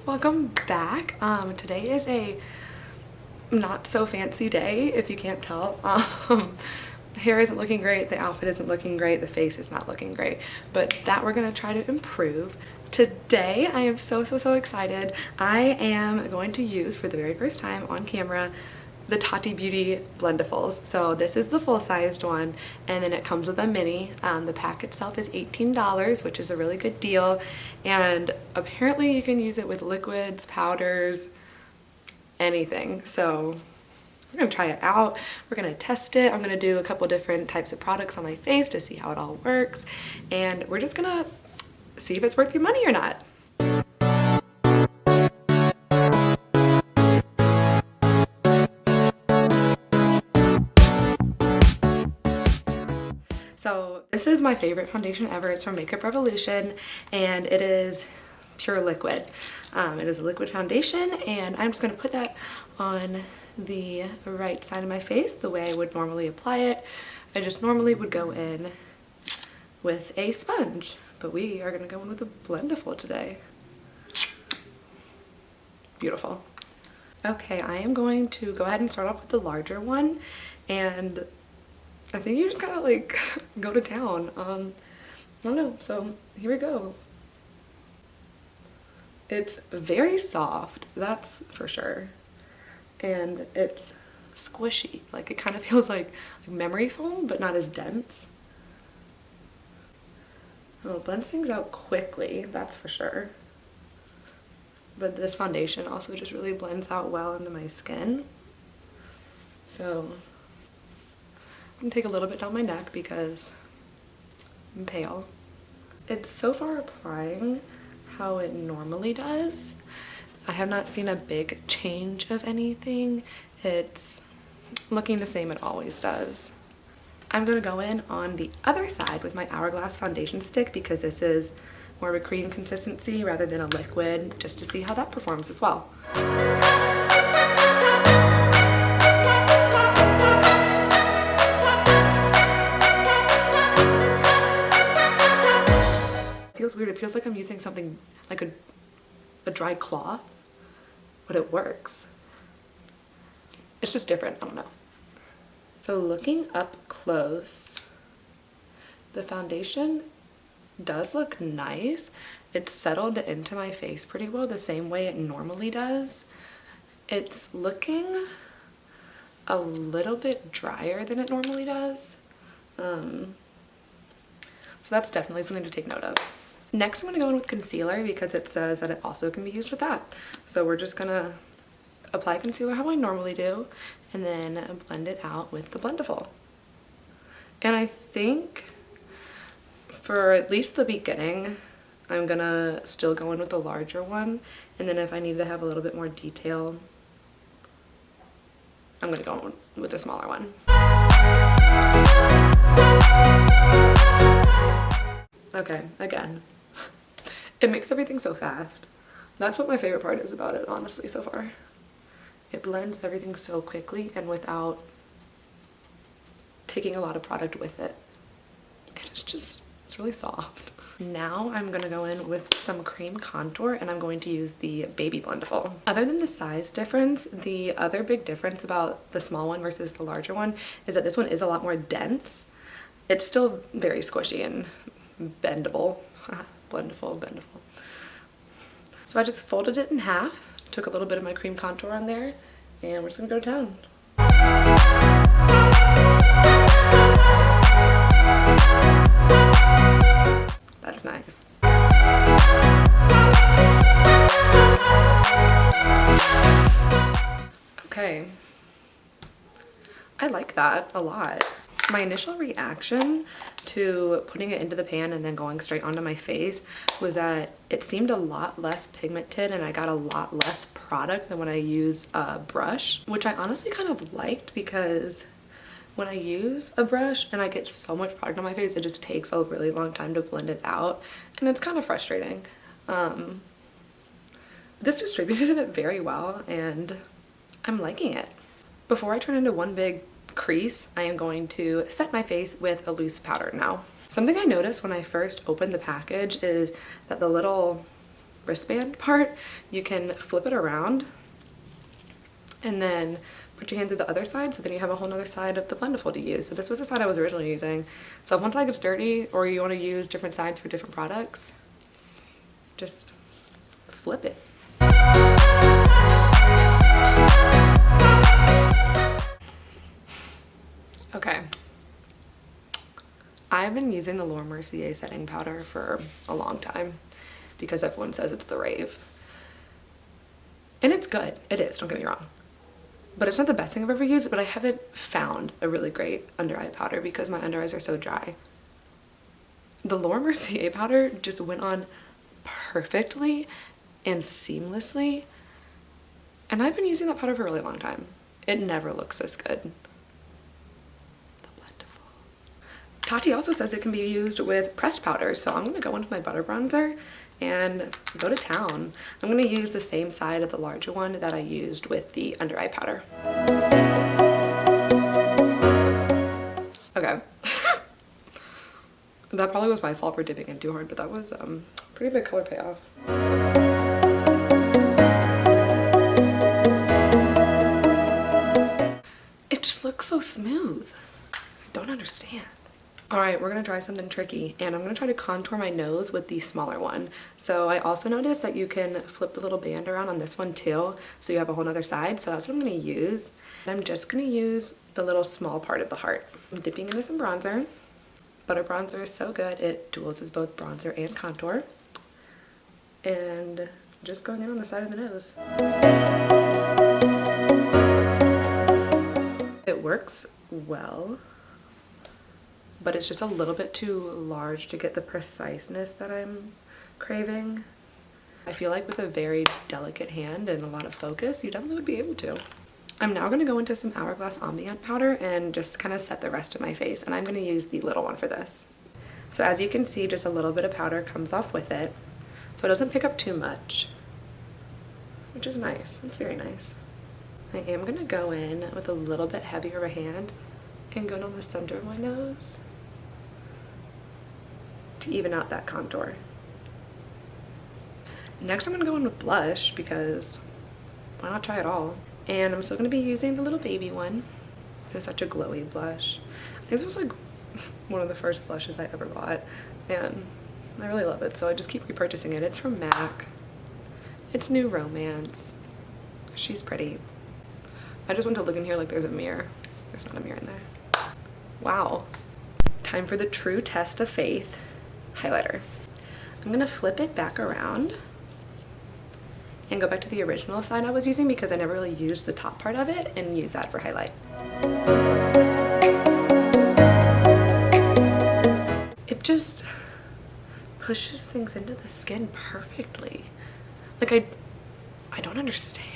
welcome back. Today is a not so fancy day, if you can't tell. The hair isn't looking great, the outfit isn't looking great, the face is not looking great, but that we're gonna try to improve. Today I am so excited. I am going to use for the very first time on camera the Tati Beauty Blendifuls. So this is the full-sized one, and then it comes with a mini. The pack itself is $18, which is a really good deal, and apparently you can use it with liquids, powders, anything. So we're gonna try it out. We're gonna test it. I'm gonna do a couple different types of products on my face to see how it all works, and we're just gonna see if it's worth your money or not. So this is my favorite foundation ever. It's from Makeup Revolution, and it is pure liquid. It is a liquid foundation, and I'm just going to put that on the right side of my face the way I would normally apply it. I just normally would go in with a sponge, but we are going to go in with a Blendiful today. Beautiful. Okay, I am going to go ahead and start off with the larger one, and I think you just gotta like go to town. I don't know, so here we go. It's very soft, that's for sure, and it's squishy. Like it kind of feels like memory foam, but not as dense. Oh, it blends things out quickly, that's for sure. But this foundation also just really blends out well into my skin. So I'm gonna take a little bit down my neck because I'm pale. It's so far applying how it normally does. I have not seen a big change of anything. It's looking the same it always does. I'm gonna go in on the other side with my Hourglass foundation stick because this is more of a cream consistency rather than a liquid, just to see how that performs as well. It feels weird. It feels like I'm using something like a dry cloth, but it works. It's just different, I don't know. So looking up close, the foundation does look nice. It's settled into my face pretty well, the same way it normally does. It's looking a little bit drier than it normally does. So that's definitely something to take note of. Next, I'm going to go in with concealer because it says that it also can be used with that. So we're just going to apply concealer how I normally do and then blend it out with the Blendiful. And I think for at least the beginning, I'm going to still go in with the larger one. And then if I need to have a little bit more detail, I'm going to go in with the smaller one. Okay, again. It makes everything so fast. That's what my favorite part is about it, honestly, so far. It blends everything so quickly and without taking a lot of product with it. And it's really soft. Now I'm gonna go in with some cream contour, and I'm going to use the Baby Blendiful. Other than the size difference, the other big difference about the small one versus the larger one is that this one is a lot more dense. It's still very squishy and bendable. Blendiful, bendiful. So I just folded it in half, took a little bit of my cream contour on there, and we're just gonna go to town. That's nice. Okay. I like that a lot. My initial reaction to putting it into the pan and then going straight onto my face was that it seemed a lot less pigmented and I got a lot less product than when I use a brush, which I honestly kind of liked because when I use a brush and I get so much product on my face, it just takes a really long time to blend it out, and it's kind of frustrating. This distributed it very well and I'm liking it. Before I turn into one big crease, I am going to set my face with a loose powder now. Something I noticed when I first opened the package is that the little wristband part, you can flip it around and then put your hand to the other side, so then you have a whole other side of the Blendiful to use. So this was the side I was originally using. So if one side gets dirty or you want to use different sides for different products, just flip it. Okay. I've been using the Laura Mercier setting powder for a long time because everyone says it's the rave. And it's good. It is, don't get me wrong. But it's not the best thing I've ever used, but I haven't found a really great under eye powder because my under eyes are so dry. The Laura Mercier powder just went on perfectly and seamlessly. And I've been using that powder for a really long time. It never looks this good. Tati also says it can be used with pressed powder, so I'm going to go into my butter bronzer and go to town. I'm going to use the same side of the larger one that I used with the under eye powder. Okay. That probably was my fault for dipping in too hard, but that was pretty big color payoff. It just looks so smooth. I don't understand. Alright, we're going to try something tricky, and I'm going to try to contour my nose with the smaller one. So I also noticed that you can flip the little band around on this one too, so you have a whole other side, so that's what I'm going to use. And I'm just going to use the little small part of the heart. I'm dipping into some bronzer. Butter bronzer is so good, it duals as both bronzer and contour. And just going in on the side of the nose. It works well, but it's just a little bit too large to get the preciseness that I'm craving. I feel like with a very delicate hand and a lot of focus, you definitely would be able to. I'm now going to go into some Hourglass Ambient powder and just kind of set the rest of my face, and I'm going to use the little one for this. So as you can see, just a little bit of powder comes off with it, so it doesn't pick up too much, which is nice. It's very nice. I am going to go in with a little bit heavier of a hand and go down the center of my nose to even out that contour. Next I'm going to go in with blush because why not try it all? And I'm still going to be using the little baby one. It's such a glowy blush. I think this was like one of the first blushes I ever bought, and I really love it, so I just keep repurchasing it. It's from MAC. It's New Romance. She's pretty. I just want to look in here like there's a mirror. There's not a mirror in there. Wow. Time for the true test of faith. Highlighter. I'm going to flip it back around and go back to the original side I was using because I never really used the top part of it, and use that for highlight. It just pushes things into the skin perfectly. Like I don't understand.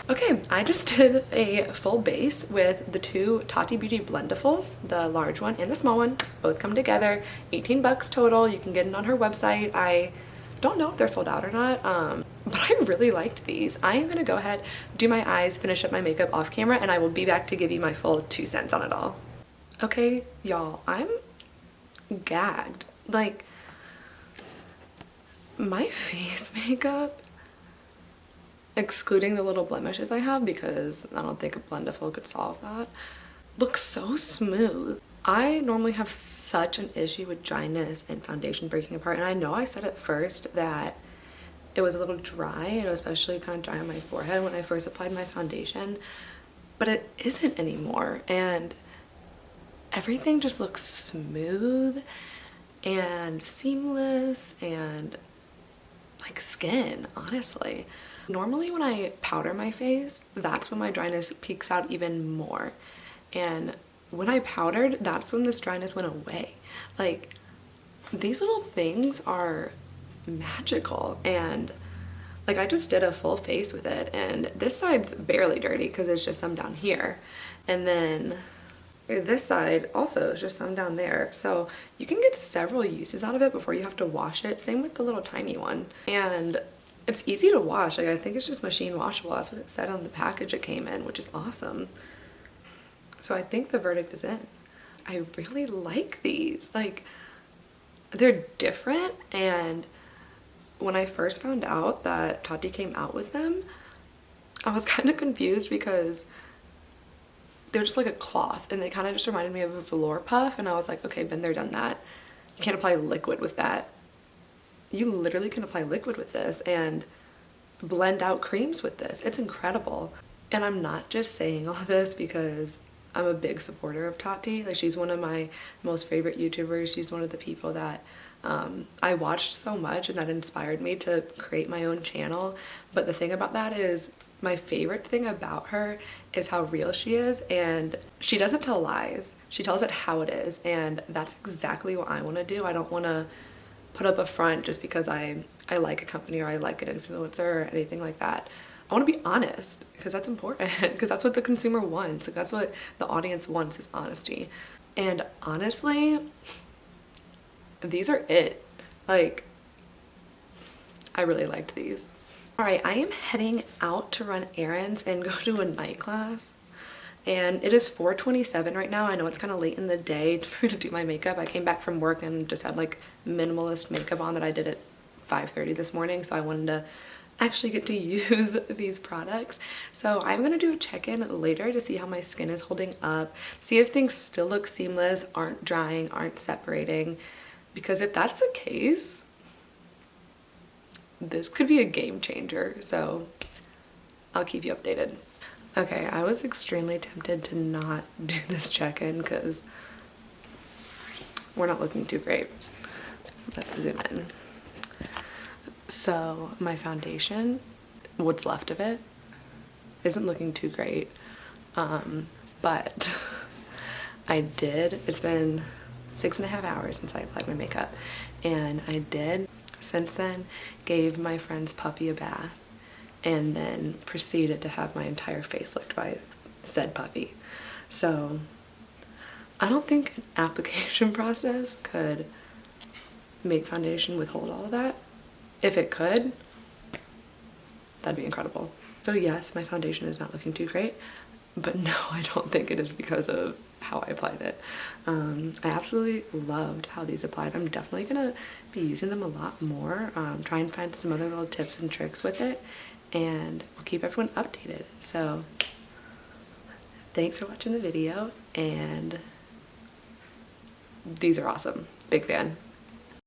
Okay, I just did a full base with the two Tati Beauty Blendifuls, the large one and the small one. Both come together, 18 bucks total. You can get it on her website. I don't know if they're sold out or not, but I really liked these. I am gonna go ahead, do my eyes, finish up my makeup off camera, and I will be back to give you my full 2 cents on it all. Okay, y'all, I'm gagged. Like, my face makeup, excluding the little blemishes I have because I don't think a Blendiful could solve that, looks so smooth. I normally have such an issue with dryness and foundation breaking apart, and I know I said at first that it was a little dry, and especially kind of dry on my forehead when I first applied my foundation, but it isn't anymore, and everything just looks smooth and seamless and like skin, honestly. Normally when I powder my face, that's when my dryness peaks out even more, and when I powdered, that's when this dryness went away. Like, these little things are magical, and like I just did a full face with it, and this side's barely dirty because it's just some down here, and then this side also is just some down there, so you can get several uses out of it before you have to wash it. Same with the little tiny one, and it's easy to wash. Like, I think it's just machine washable. That's what it said on the package it came in, which is awesome. So I think the verdict is in. I really like these. Like, they're different, and when I first found out that Tati came out with them, I was kind of confused because they're just like a cloth and they kind of just reminded me of a velour puff, and I was like, okay, been there, done that. You can't apply liquid with that. You literally can apply liquid with this and blend out creams with this. It's incredible. And I'm not just saying all this because I'm a big supporter of Tati. Like, she's one of my most favorite YouTubers. She's one of the people that I watched so much and that inspired me to create my own channel. But the thing about that is, my favorite thing about her is how real she is, and she doesn't tell lies. She tells it how it is, and that's exactly what I want to do. I don't want to put up a front just because I like a company or I like an influencer or anything like that. I want to be honest because that's important, because that's what the consumer wants. Like, that's what the audience wants, is honesty. And honestly, these are it. Like, I really liked these. All right, I am heading out to run errands and go to a night class. And it is 4:27 right now. I know it's kind of late in the day for me to do my makeup. I came back from work and just had like minimalist makeup on that I did at 5:30 this morning. So I wanted to actually get to use these products. So I'm gonna do a check-in later to see how my skin is holding up, see if things still look seamless, aren't drying, aren't separating. Because if that's the case, this could be a game changer. So I'll keep you updated. Okay, I was extremely tempted to not do this check-in because we're not looking too great. Let's zoom in. So my foundation, what's left of it, isn't looking too great. But it's been 6.5 hours since I applied my makeup, and I did, since then, gave my friend's puppy a bath and then proceeded to have my entire face licked by said puppy. So I don't think an application process could make foundation withhold all of that. If it could, that'd be incredible. So yes, my foundation is not looking too great, but no, I don't think it is because of how I applied it. I absolutely loved how these applied. I'm definitely gonna be using them a lot more, try and find some other little tips and tricks with it, and we'll keep everyone updated. So thanks for watching the video, and these are awesome. Big fan.